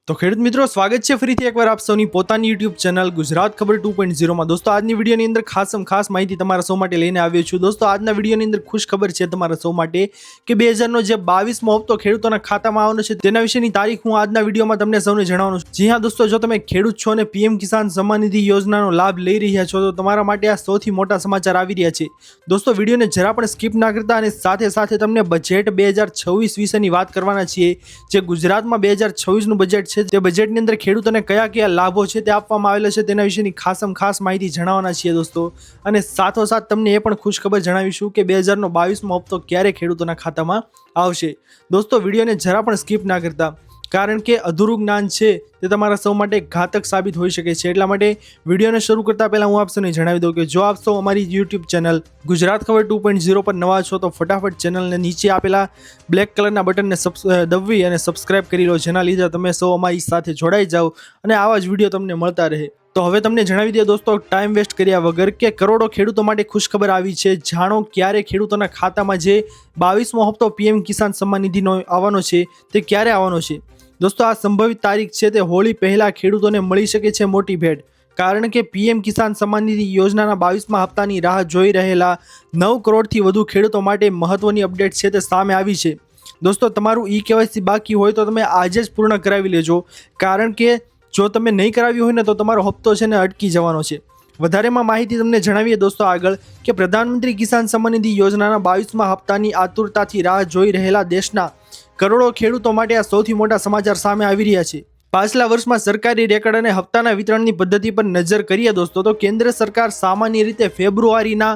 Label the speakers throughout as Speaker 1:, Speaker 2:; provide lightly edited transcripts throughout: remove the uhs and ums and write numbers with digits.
Speaker 1: તો ખેડૂત મિત્રો સ્વાગત છે ફરીથી એકવાર આપ સૌની પોતાની YouTube ચેનલ ગુજરાત ખબર 2.0 માં। દોસ્તો આજની વિડીયોની અંદર ખાસ માહિતી તમારા સૌ માટે લઈને આવ્યો છું। દોસ્તો આજના વિડીયોની અંદર ખુશ ખબર છે તમારા સૌ માટે કે 2000 નો જે 22મો હપ્તો ખેડૂતોના ખાતામાં આવવાનો છે તેના વિશેની તારીખ હું આજના વિડીયોમાં તમને સૌને જણાવવાનો છું। જી હા દોસ્તો, જો તમે ખેડૂત છો અને PM કિસાન સન્માન નિધિ યોજનાનો લાભ લઈ રહ્યા છો તો તમારા માટે આ સૌથી મોટા સમાચાર આવી રહ્યા છે। દોસ્તો વિડીયોને જરા પણ સ્કીપ ના કરતા અને સાથે તમને બજેટ 2026 વિશેની વાત કરવાના છીએ। જે ગુજરાતમાં 2026 નું બજેટ છે તે બજેટની અંદર ખેડૂતોને કયા લાભો છે તે આપવામાં આવેલા છે તેના વિશેની ખાસ માહિતી જણાવવાના છીએ દોસ્તો। અને સાથોસાથ તમને એ પણ ખુશ ખબર જણાવીશું કે 2022મો હપ્તો ક્યારે ખેડૂતોના ખાતામાં આવશે। દોસ્તો વિડીયોને જરા પણ સ્કીપ ના કરતા, કારણ કે અધૂરું જ્ઞાન છે તે તમારા સૌ માટે ઘાતક સાબિત હોઈ શકે છે। એટલા માટે વિડીયોને શરૂ કરતા પહેલા હું આપ સૌને જણાવી દઉં કે જો આપ સૌ અમારી YouTube ચેનલ ગુજરાત ખબર 2.0 પર નવા છો તો ફટાફટ ચેનલને નીચે આપેલા બ્લેક કલરના બટનને દબાવી અને સબસ્ક્રાઇબ કરી લો, જેના લીધે તમે સૌ અમારી સાથે જોડાઈ જાઓ અને આવા જ વિડીયો તમને મળતા રહે। તો હવે તમને જણાવી દઈએ દોસ્તો, ટાઈમ વેસ્ટ કર્યા વગર, કે કરોડો ખેડૂતો માટે ખુશખબર આવી છે। જાણો ક્યારે ખેડૂતોના ખાતામાં જે 22મો હપ્તો PM કિસાન સન્માન નિધિનો આવવાનો છે તે ક્યારે આવવાનો છે। દોસ્તો આ સંભવિત તારીખ છે તે હોળી પહેલા ખેડૂતોને મળી શકે છે મોટી ભેટ, કારણ કે PM કિસાન સન્માન નિધિ યોજનાના 22મા હપ્તાની રાહ જોઈ રહેલા 9 કરોડથી વધુ ખેડૂતો માટે મહત્વની અપડેટ છે તે સામે આવી છે। દોસ્તો તમારું eKYC બાકી હોય તો તમે આજે જ પૂર્ણ કરાવી લેજો, કારણ કે જો તમે નહીં કરાવ્યું હોય ને તો તમારો હપ્તો છે ને અટકી જવાનો છે। વધારેમાં માહિતી તમને જણાવીએ દોસ્તો આગળ કે પ્રધાનમંત્રી કિસાન સન્માન નિધિ યોજનાના 22મા હપ્તાની આતુરતાથી રાહ જોઈ રહેલા દેશના કરોડો ખેડૂતો માટે આ સૌથી મોટા સમાચાર સામે આવી રહ્યા છે। પાછલા વર્ષમાં સરકારી રેકર્ડ અને હપ્તાના વિતરણની પદ્ધતિ પર નજર કરીએ દોસ્તો તો કેન્દ્ર સરકાર સામાન્ય રીતે ફેબ્રુઆરીના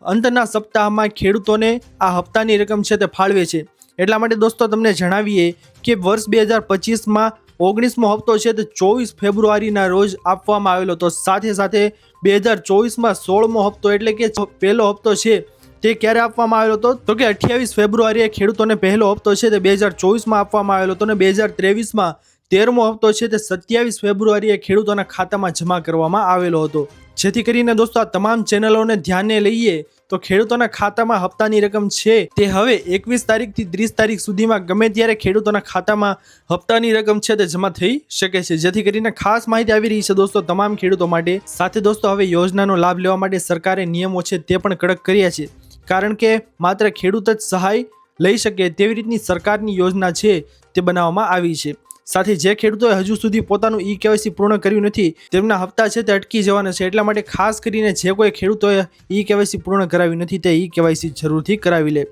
Speaker 1: અંતના સપ્તાહમાં ખેડૂતોને આ હપ્તાની રકમ છે તે ફાળવે છે। એટલા માટે દોસ્તો તમને જણાવીએ કે વર્ષ 2025માં 19મો હપ્તો છે તે 24 ફેબ્રુઆરીના રોજ આપવામાં આવેલો, તો સાથે 2024માં 16મો હપ્તો એટલે કે પહેલો હપ્તો છે તે ક્યારે આપવામાં આવેલો હતો તો કે 28 ફેબ્રુઆરીએ ખેડૂતોને પહેલો હપ્તો છે તે 2024માં આપવામાં આવેલો હતો અને 2023માં 13મો હપ્તો છે તે 27 ફેબ્રુઆરીએ ખેડૂતોના ખાતામાં જમા કરવામાં આવેલો હતો। જેથી કરીને દોસ્તો આ તમામ ચેનલોને ધ્યાને લઈએ તો ખેડૂતોના ખાતામાં હપ્તાની રકમ છે તે હવે 21 તારીખથી 30 તારીખ સુધીમાં ગમે ત્યારે ખેડૂતોના ખાતામાં હપ્તાની રકમ છે તે જમા થઈ શકે છે। જેથી કરીને ખાસ માહિતી આવી રહી છે દોસ્તો તમામ ખેડૂતો માટે। સાથે દોસ્તો હવે યોજનાનો લાભ લેવા માટે સરકારે નિયમો છે તે પણ કડક કર્યા છે, કારણ કે માત્ર ખેડૂત જ સહાય લઈ શકે તેવી રીતની સરકારની યોજના છે તે બનાવવામાં આવી છે। સાથે જે ખેડૂતોએ હજુ સુધી પોતાનું eKYC પૂર્ણ કર્યું નથી તેમના હપ્તા છે તે અટકી જવાના છે। એટલા માટે ખાસ કરીને જે કોઈ ખેડૂતોએ eKYC પૂર્ણ કરાવ્યું નથી તે eKYC જરૂરથી કરાવી લે।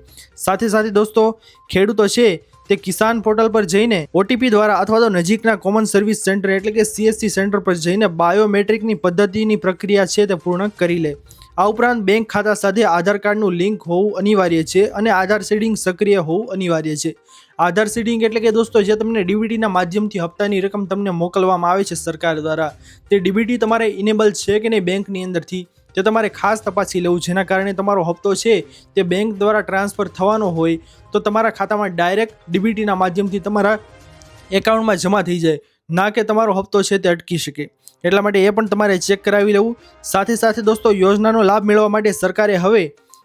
Speaker 1: સાથે દોસ્તો ખેડૂતો છે તે કિસાન પોર્ટલ પર જઈને OTP દ્વારા અથવા તો નજીકના કોમન સર્વિસ સેન્ટર એટલે કે CSC સેન્ટર પર જઈને બાયોમેટ્રિકની પદ્ધતિની પ્રક્રિયા છે તે પૂર્ણ કરી લે। આ ઉપરાંત બેંક ખાતા સાથે આધાર કાર્ડનું લિંક હોવું અનિવાર્ય છે અને આધાર સીડિંગ સક્રિય હોવું અનિવાર્ય છે। આધાર સીડિંગ એટલે કે દોસ્તો જે તમને DBTના માધ્યમથી હપ્તાની રકમ તમને મોકલવામાં આવે છે સરકાર દ્વારા, તે DBT તમારે ઇનેબલ છે કે નહીં બેંકની અંદરથી તે તમારે ખાસ તપાસી લેવું, જેના કારણે તમારો હપ્તો છે તે બેંક દ્વારા ટ્રાન્સફર થવાનો હોય તો તમારા ખાતામાં ડાયરેક્ટ DBTના માધ્યમથી તમારા એકાઉન્ટમાં જમા થઈ જાય, ના કે તમારો હપ્તો છે તે અટકી શકે। એટલા માટે એ પણ તમારે ચેક કરાવી લેવું। સાથે દોસ્તો યોજનાનો લાભ મેળવવા માટે સરકારે હવે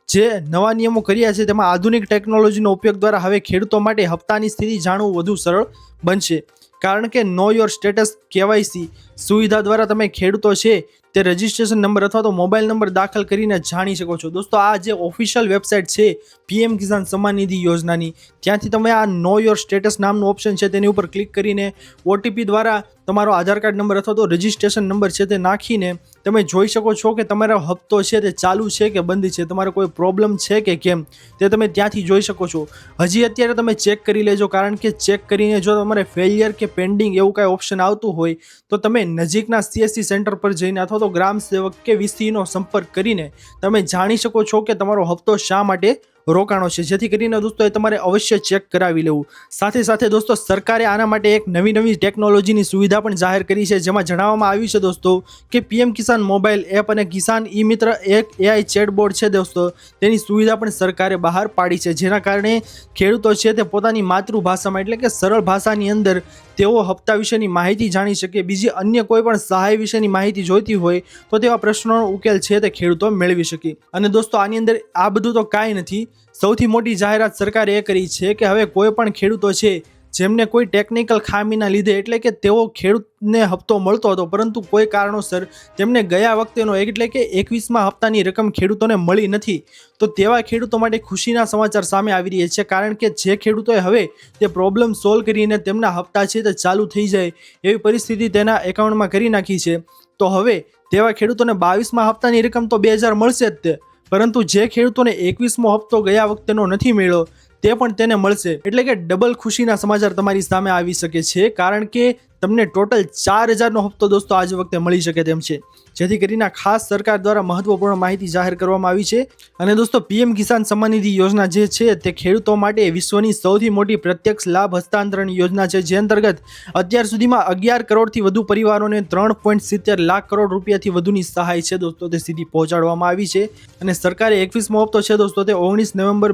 Speaker 1: જે નવા નિયમો કર્યા છે તેમાં આધુનિક ટેકનોલોજીનો ઉપયોગ દ્વારા હવે ખેડૂતો માટે હપ્તાની સ્થિતિ જાણવું વધુ સરળ બનશે, કારણ કે નો યોર સ્ટેટસ KYC સુવિધા દ્વારા તમે ખેડૂતો છે તે રજિસ્ટ્રેશન નંબર અથવા તો મોબાઈલ નંબર દાખલ કરીને જાણી શકો છો। દોસ્તો આ જે ઓફિશિયલ વેબસાઇટ છે PM કિસાન સન્માન નિધિ યોજનાની, ત્યાંથી તમે આ નો યોર સ્ટેટસ નામનું ઓપ્શન છે તેની ઉપર ક્લિક કરીને OTP દ્વારા તમારો આધાર કાર્ડ નંબર અથવા તો રજિસ્ટ્રેશન નંબર છે તે નાખીને તમે જોઈ શકો છો કે તમારો હપ્તો છે તે ચાલુ છે કે બંધ છે, તમારો કોઈ પ્રોબ્લેમ છે કે કેમ તે તમે ત્યાંથી જોઈ શકો છો। હજી અત્યારે તમે ચેક કરી લેજો, કારણ કે ચેક કરીને જો તમારે ફેલિયર કે પેન્ડિંગ એવું કાંઈ ઓપ્શન આવતું હોય તો તમે નજીકના CSC સેન્ટર પર જઈને અથવા તો ગ્રામ સેવક કે VCનો સંપર્ક કરીને તમે જાણી શકો છો કે તમારો હપ્તો શા માટે રોકાણો છે। જેથી કરીને દોસ્તો એ તમારે અવશ્ય ચેક કરાવી લેવું। સાથે દોસ્તો સરકારે આના માટે એક નવી ટેકનોલોજીની સુવિધા પણ જાહેર કરી છે, જેમાં જણાવવામાં આવ્યું છે દોસ્તો કે PM કિસાન મોબાઈલ એપ અને કિસાન મિત્ર એક AI ચેટબોટ છે દોસ્તો તેની સુવિધા પણ સરકારે બહાર પાડી છે, જેના કારણે ખેડૂતો છે તે પોતાની માતૃભાષામાં એટલે કે સરળ ભાષાની અંદર તેઓ હપ્તા વિશેની માહિતી જાણી શકે। બીજી અન્ય કોઈ પણ સહાય વિશેની માહિતી જોઈતી હોય તો તેવા પ્રશ્નોનો ઉકેલ છે તે ખેડૂતો મેળવી શકે। અને દોસ્તો આની અંદર આ બધું તો કાંઈ નથી, સૌથી મોટી જાહેરાત સરકારે એ કરી છે કે હવે કોઈ પણ ખેડૂતો છે જેમને કોઈ ટેકનિકલ ખામીના લીધે એટલે કે તેઓ ખેડૂતને હપ્તો મળતો હતો, પરંતુ કોઈ કારણોસર તેમને ગયા વખતેનો એટલે કે 21મા હપ્તાની રકમ ખેડૂતોને મળી નથી. તો તેવા ખેડૂતો માટે ખુશીના સમાચાર સામે આવી રહ્યા છે, કારણ કે જે ખેડૂતોએ હવે તે પ્રોબ્લેમ સોલ્વ કરીને તેમના હપ્તા છે તે ચાલુ થઈ જાય એવી પરિસ્થિતિ તેના એકાઉન્ટમાં કરી નાખી છે. તો હવે તેવા ખેડૂતોને 22મા હપ્તાની રકમ તો 2000 મળશે જ તે, પરંતુ જે ખેડૂતોને 21મો હપ્તો ગયા વખતેનો નથી મળ્યો તે પણ તેને મળશે. એટલે કે ડબલ ખુશીના સમાચાર તમારી સામે આવી શકે છે, કારણ કે તમને ટોટલ 4000નો હપ્તો દોસ્તો આજ વખતે મળી શકે તેમ છે, જેથી કરીને ખાસ સરકાર દ્વારા મહત્વપૂર્ણ માહિતી જાહેર કરવામાં આવી છે. અને દોસ્તો પીએમ કિસાન સન્માન નિધિ યોજના જે છે તે ખેડૂતો માટે વિશ્વની સૌથી મોટી પ્રત્યક્ષ લાભ હસ્તાંતરણ યોજના છે, જે અંતર્ગત અત્યાર સુધીમાં 11 કરોડથી વધુ પરિવારોને 3.70 લાખ કરોડ રૂપિયાથી વધુની સહાય છે દોસ્તો તે સીધી પહોંચાડવામાં આવી છે. અને સરકારે 21મો હપ્તો છે દોસ્તો તે 19 નવેમ્બર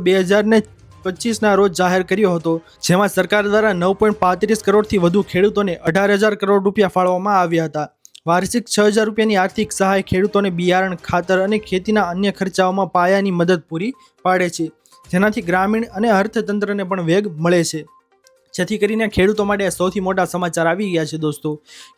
Speaker 1: 2025ના રોજ જાહેર કર્યો હતો, જેમાં સરકાર દ્વારા 9.35 કરોડથી વધુ ખેડૂતોને 18,000 કરોડ રૂપિયા ફાળવવામાં આવ્યા હતા. વાર્ષિક 6,000 રૂપિયાની આર્થિક સહાય ખેડૂતોને બિયારણ, ખાતર અને ખેતીના અન્ય ખર્ચાઓમાં પાયાની મદદ પૂરી પાડે છે, જેનાથી ગ્રામીણ અને અર્થતંત્રને પણ વેગ મળે છે. જેથી કરીને ખેડૂતો માટે સૌથી મોટા સમાચાર આવી ગયા છે દોસ્તો,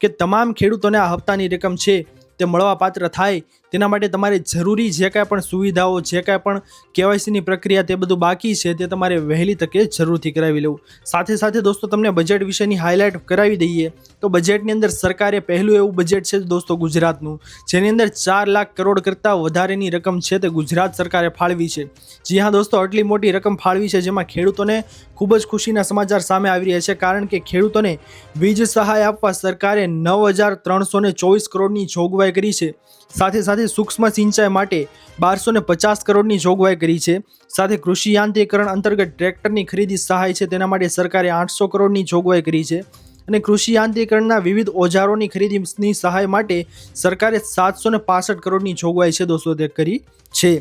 Speaker 1: કે તમામ ખેડૂતોને આ હપ્તાની રકમ છે તે મળવા પાત્ર થાય તેના માટે તમારે જરૂરી જે કાંઈ પણ સુવિધાઓ, જે કાંઈ પણ કેવાયસીની પ્રક્રિયા તે બધું બાકી છે તે તમારે વહેલી તકે જરૂરથી કરાવી લેવું. સાથે સાથે દોસ્તો તમને બજેટ વિશેની હાઇલાઇટ કરાવી દઈએ તો બજેટની અંદર સરકારે પહેલું એવું બજેટ છે દોસ્તો ગુજરાતનું, જેની અંદર 4 લાખ કરોડ કરતાં વધારેની રકમ છે તે ગુજરાત સરકારે ફાળવી છે. જી હા દોસ્તો, આટલી મોટી રકમ ફાળવી છે, જેમાં ખેડૂતોને ખૂબ જ ખુશીના સમાચાર સામે આવી રહ્યા છે, કારણ કે ખેડૂતોને વીજ સહાય આપવા સરકારે 9,324 કરોડની જોગવાઈ કરી છે. સાથે સાથે સૂક્ષ્મ સિંચાઈ માટે 1250 કરોડની જોગવાઈ કરી છે. સાથે કૃષિ યાંત્રીકરણ અંતર્ગત ટ્રેક્ટરની ખરીદી સહાય છે તેના માટે સરકારે 800 કરોડની જોગવાઈ કરી છે. અને કૃષિ યાંત્રીકરણના વિવિધ ઓજારોની ખરીદીની સહાય માટે સરકારે 765 કરોડની જોગવાઈ છે દોસ્તો તે કરી છે.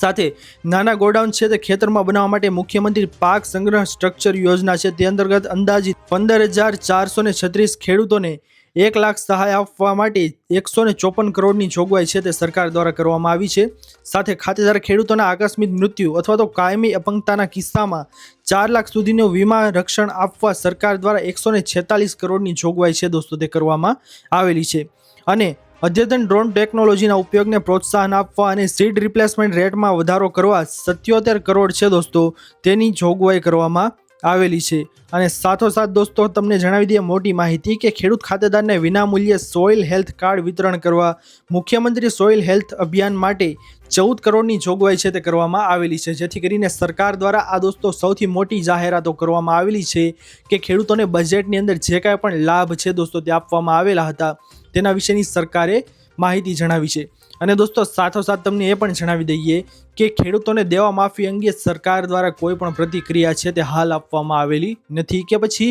Speaker 1: સાથે નાના ગોડાઉન છે તે ખેતરમાં બનાવવા માટે મુખ્યમંત્રી પાક સંગ્રહ સ્ટ્રક્ચર યોજના છે તે અંતર્ગત અંદાજિત 15,436 ખેડૂતોને 1 લાખ સહાય આપવા માટે 154 કરોડની જોગવાઈ છે તે સરકાર દ્વારા કરવામાં આવી છે. સાથે ખાતેદાર ખેડૂતોના આકસ્મિક મૃત્યુ અથવા તો કાયમી અપંગતાના કિસ્સામાં 4 લાખ સુધીનું વીમા રક્ષણ આપવા સરકાર દ્વારા 146 કરોડની જોગવાઈ છે દોસ્તો તે કરવામાં આવેલી છે. અને અદ્યતન ડ્રોન ટેકનોલોજીના ઉપયોગને પ્રોત્સાહન આપવા અને સીડ રિપ્લેસમેન્ટ રેટમાં વધારો કરવા 77 કરોડ છે દોસ્તો તેની જોગવાઈ કરવામાં આવેલી છે. અને સાથોસાથ દોસ્તો તમને જણાવી દઈએ મોટી માહિતી કે ખેડૂત ખાતેદારને વિનામૂલ્યે સોઇલ હેલ્થ કાર્ડ વિતરણ કરવા મુખ્યમંત્રી સોઇલ હેલ્થ અભિયાન માટે 14 કરોડની જોગવાઈ છે તે કરવામાં આવેલી છે. જેથી કરીને સરકાર દ્વારા આ દોસ્તો સૌથી મોટી જાહેરાતો કરવામાં આવેલી છે કે ખેડૂતોને બજેટની અંદર જે કાંઈ પણ લાભ છે દોસ્તો તે આપવામાં આવેલા હતા તેના વિશેની સરકારે માહિતી જણાવી છે. અને દોસ્તો સાથોસાથ તમને એ પણ જણાવી દઈએ કે ખેડૂતોને દેવા માફી અંગે સરકાર દ્વારા કોઈ પણ પ્રતિક્રિયા છે તે હાલ આપવામાં આવેલી નથી, કે પછી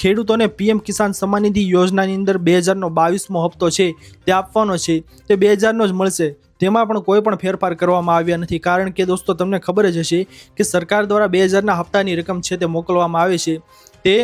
Speaker 1: ખેડૂતોને પીએમ કિસાન સન્માન નિધિ યોજનાની અંદર 2022મો હપ્તો છે તે આપવાનો છે તે 2000નો જ મળશે, તેમાં પણ કોઈ પણ ફેરફાર કરવામાં આવ્યા નથી. કારણ કે દોસ્તો તમને ખબર જ હશે કે સરકાર દ્વારા 2000ના હપ્તાની રકમ છે તે મોકલવામાં આવે છે તે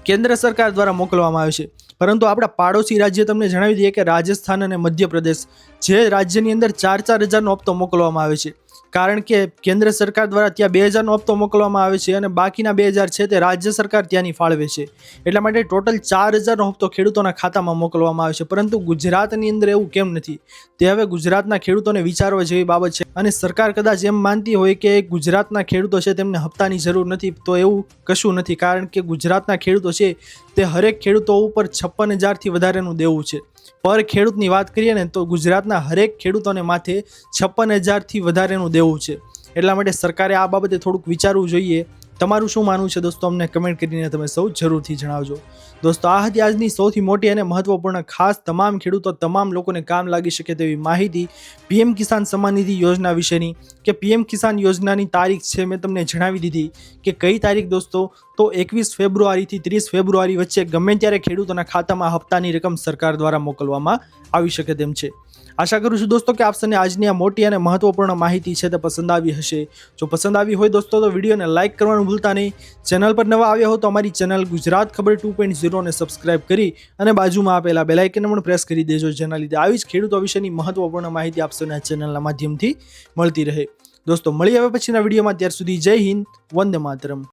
Speaker 1: કેન્દ્ર સરકાર દ્વારા મોકલવામાં આવે છે, પરંતુ આપણા પાડોશી રાજ્ય તમને જણાવી દઈએ કે રાજસ્થાન અને મધ્યપ્રદેશ જે રાજ્યની અંદર 4-4 હજારનો હપ્તો મોકલવામાં આવે છે, કારણ કે કેન્દ્ર સરકાર દ્વારા ત્યાં 2000નો હપ્તો મોકલવામાં આવે છે અને બાકીના 2000 છે તે રાજ્ય સરકાર ત્યાંની ફાળવે છે. એટલા માટે ટોટલ 4000નો હપ્તો ખેડૂતોના ખાતામાં મોકલવામાં આવે છે. પરંતુ ગુજરાતની અંદર એવું કેમ નથી તે હવે ગુજરાતના ખેડૂતોને વિચારવા જેવી બાબત છે. અને સરકાર કદાચ એમ માનતી હોય કે ગુજરાતના ખેડૂતો છે તેમને હપ્તાની જરૂર નથી, તો એવું કશું નથી, કારણ કે ગુજરાતના ખેડૂતો છે તે હરેક ખેડૂતો ઉપર 56,000થી વધારેનું દેવું છે. પર ખેડૂતની વાત કરીએ ને તો ગુજરાતના હરેક ખેડૂતોને માથે 56,000થી વધારેનું દેવું છે. એટલા માટે સરકારે આ બાબતે થોડુંક વિચારવું જોઈએ. તમારું શું માનવું છે દોસ્તો અમને કમેન્ટ કરીને તમે સૌ જરૂરથી જણાવજો. દોસ્તો આ હતી આજની સૌથી મોટી અને મહત્વપૂર્ણ ખાસ તમામ ખેડૂતો તમામ લોકોને કામ લાગી શકે તેવી માહિતી પીએમ કિસાન સન્માન નિધિ યોજના વિશેની, કે પીએમ કિસાન યોજનાની તારીખ છે મેં તમને જણાવી દીધી કે કઈ તારીખ દોસ્તો, તો 21 ફેબ્રુઆરીથી 30 ફેબ્રુઆરી વચ્ચે ગમે ત્યારે ખેડૂતોના ખાતામાં હપ્તાની રકમ સરકાર દ્વારા મોકલવામાં આવી શકે તેમ છે. આશા કરું છું દોસ્તો કે આપ સૌને આજની આ મોટી અને મહત્વપૂર્ણ માહિતી છે તે પસંદ આવી હશે. જો પસંદ આવી હોય દોસ્તો તો વિડીયોને લાઇક કરવાનું ભૂલતા નહીં. ચેનલ પર નવા આવ્યા હો તો અમારી ચેનલ ગુજરાત ખબર 2.0 ને સબસ્ક્રાઇબ કરી અને બાજુમાં આપેલા બેલ આઇકનને પણ પ્રેસ કરી દેજો, જેના લીધે આવી જ ખેડૂતો વિશેની મહત્વપૂર્ણ માહિતી આપ સૌને આ ચેનલના માધ્યમથી મળતી રહે. દોસ્તો મળી આવે પછીના વિડીયોમાં, ત્યાર સુધી જય હિન્દ, વંદે માતરમ.